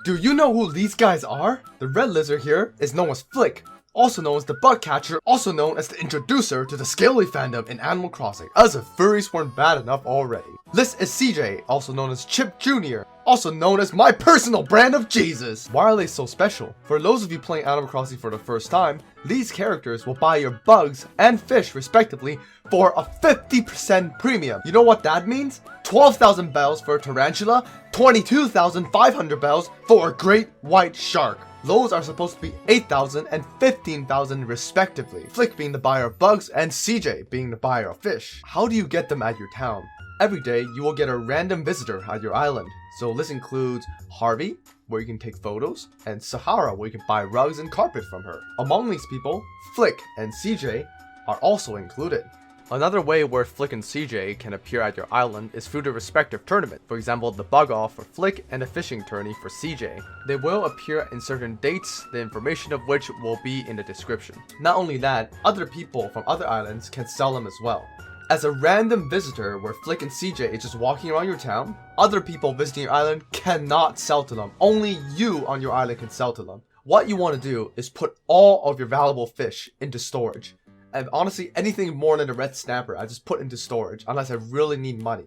Do you know who these guys are? The red lizard here is known as Flick, also known as the bug catcher, also known as the introducer to the scaly fandom in Animal Crossing, as if furries weren't bad enough already. This is CJ, also known as Chip Jr., also known as my personal brand of Jesus. Why are they so special? For those of you playing Animal Crossing for the first time, these characters will buy your bugs and fish respectively for a 50% premium. You know what that means? 12,000 bells for a tarantula, 22,500 bells for a great white shark. Those are supposed to be 8,000 and 15,000 respectively. Flick being the buyer of bugs and CJ being the buyer of fish. How do you get them at your town? Every day you will get a random visitor at your island. So this includes Harvey, where you can take photos, and Sahara, where you can buy rugs and carpet from her. Among these people, Flick and CJ are also included. Another way where Flick and CJ can appear at your island is through the respective tournament. For example, the bug off for Flick and the fishing tourney for CJ. They will appear in certain dates, the information of which will be in the description. Not only that, other people from other islands can sell them as well. As a random visitor where Flick and CJ is just walking around your town, other people visiting your island cannot sell to them. Only you on your island can sell to them. What you want to do is put all of your valuable fish into storage. And honestly, anything more than a red snapper, I just put into storage unless I really need money.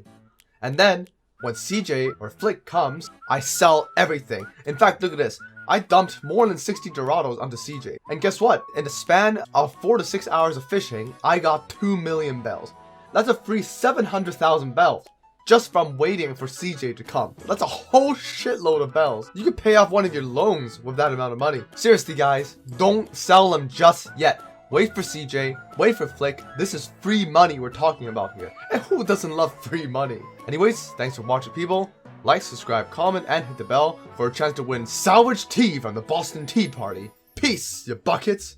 And then, when CJ or Flick comes, I sell everything. In fact, look at this. I dumped more than 60 Dorados onto CJ. And guess what? In the span of 4 to 6 hours of fishing, I got 2 million bells. That's a free 700,000 bells. Just from waiting for CJ to come. That's a whole shitload of bells. You could pay off one of your loans with that amount of money. Seriously guys, don't sell them just yet. Wait for CJ, wait for Flick. This is free money we're talking about here. And who doesn't love free money? Anyways, thanks for watching people. Like, subscribe, comment, and hit the bell for a chance to win salvage tea from the Boston Tea Party. Peace, you buckets.